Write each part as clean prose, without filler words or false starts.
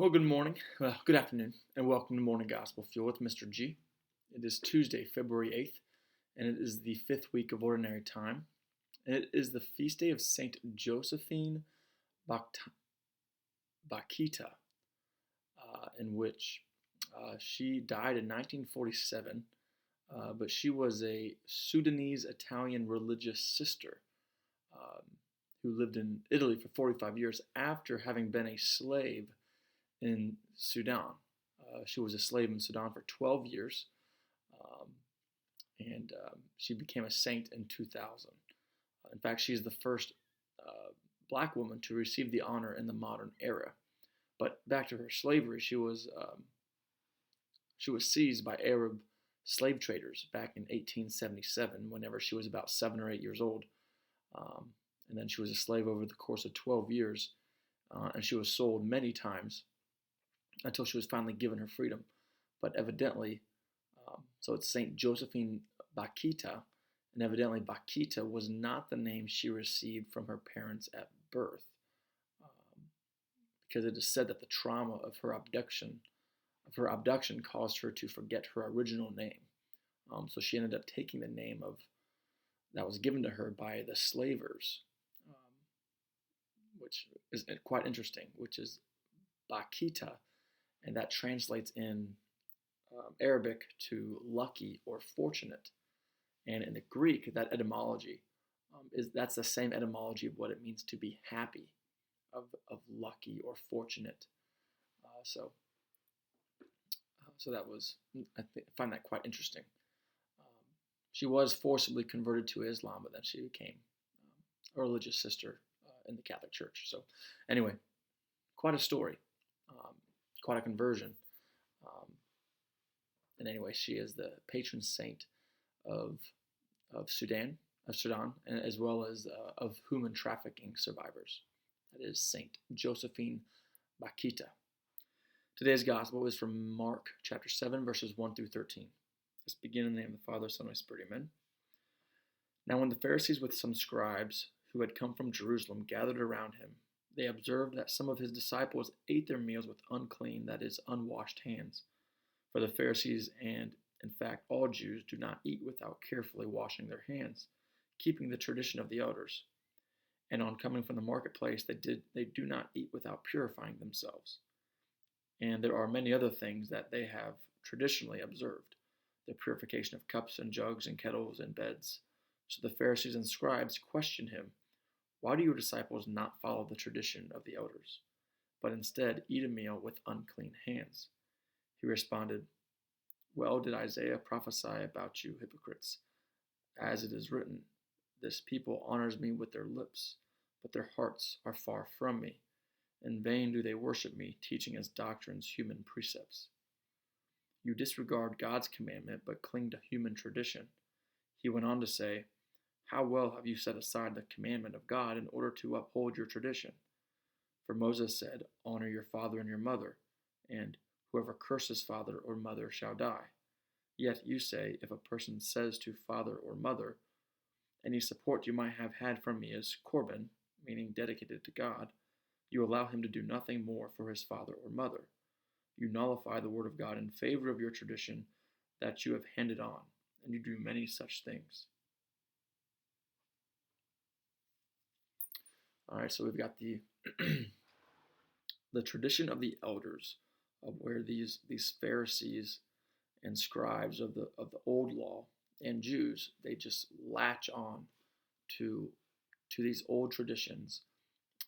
Well, good morning, good afternoon, and welcome to Morning Gospel Fuel with Mr. G. It is Tuesday, February 8th, and it is the fifth week of Ordinary Time, and it is the feast day of Saint Josephine Bakhita, in which she died in 1947, but she was a Sudanese-Italian religious sister um, who lived in Italy for 45 years after having been a slave in Sudan. She was a slave in Sudan for 12 years, um, and she became a saint in 2000. In fact, she is the first black woman to receive the honor in the modern era. But back to her slavery, she was seized by Arab slave traders back in 1877, whenever she was about 7 or 8 years old. And then she was a slave over the course of 12 years, and she was sold many times until she was finally given her freedom. But evidently, so it's Saint Josephine Bakhita, and evidently Bakhita was not the name she received from her parents at birth, because it is said that the trauma of her abduction caused her to forget her original name. So she ended up taking the name that was given to her by the slavers, which is quite interesting, which is Bakhita, and that translates in Arabic to lucky or fortunate. And in the Greek, that etymology that's the same etymology of what it means to be happy, of lucky or fortunate. So that was, I find that quite interesting. She was forcibly converted to Islam, but then she became a religious sister in the Catholic Church. So anyway, quite a story, quite a conversion. And anyway, she is the patron saint of Sudan, and as well as of human trafficking survivors. That is Saint Josephine Bakhita. Today's gospel is from Mark chapter 7, verses 1 through 13. Let's begin in the name of the Father, Son, and Spirit. Amen. Now when the Pharisees with some scribes who had come from Jerusalem gathered around him, they observed that some of his disciples ate their meals with unclean, that is, unwashed hands. For the Pharisees and, in fact, all Jews do not eat without carefully washing their hands, keeping the tradition of the elders. And on coming from the marketplace, they do not eat without purifying themselves. And there are many other things that they have traditionally observed, the purification of cups and jugs and kettles and beds. So the Pharisees and scribes questioned him, "Why do your disciples not follow the tradition of the elders, but instead eat a meal with unclean hands?" He responded, "Well did Isaiah prophesy about you hypocrites, as it is written, 'This people honors me with their lips, but their hearts are far from me. In vain do they worship me, teaching as doctrines human precepts.' You disregard God's commandment, but cling to human tradition." He went on to say, "How well have you set aside the commandment of God in order to uphold your tradition? For Moses said, 'Honor your father and your mother,' and 'Whoever curses father or mother shall die.' Yet you say, if a person says to father or mother, 'Any support you might have had from me is korban,' meaning dedicated to God, you allow him to do nothing more for his father or mother. You nullify the word of God in favor of your tradition that you have handed on, and you do many such things." All right, so we've got the the tradition of the elders, of where these Pharisees and scribes of the old law and Jews, they just latch on to these old traditions,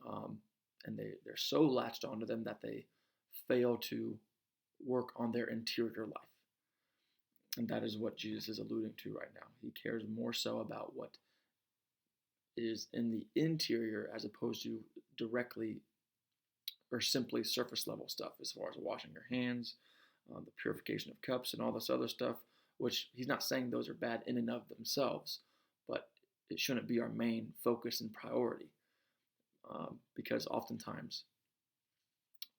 and they're so latched onto them that they fail to work on their interior life. And that is what Jesus is alluding to right now. He cares more so about what is in the interior as opposed to directly or simply surface level stuff, as far as washing your hands, the purification of cups, and all this other stuff, which he's not saying those are bad in and of themselves, but it shouldn't be our main focus and priority, because oftentimes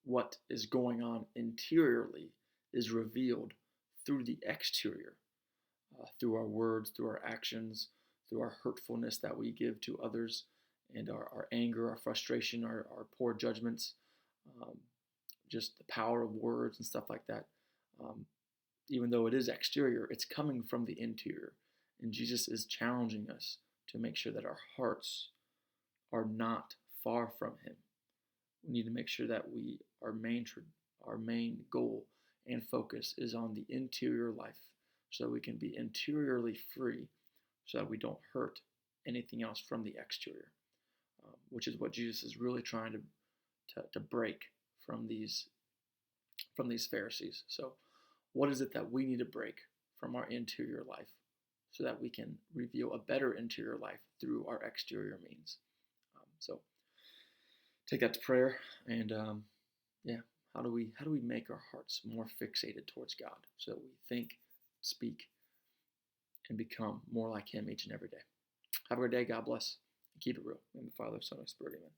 what is going on interiorly is revealed through the exterior, through our words, through our actions, through our hurtfulness that we give to others, and our anger, our frustration, our poor judgments, just the power of words and stuff like that. Um, Even though it is exterior, it's coming from the interior. And Jesus is challenging us to make sure that our hearts are not far from Him. We need to make sure that our main goal and focus is on the interior life, so we can be interiorly free, so that we don't hurt anything else from the exterior, which is what Jesus is really trying to break from these Pharisees. So, what is it that we need to break from our interior life so that we can reveal a better interior life through our exterior means? So, take that to prayer, and yeah, how do we make our hearts more fixated towards God so that we think, speak, and become more like Him each and every day? Have a great day. God bless. And keep it real. In the Father, Son, and Spirit. Amen.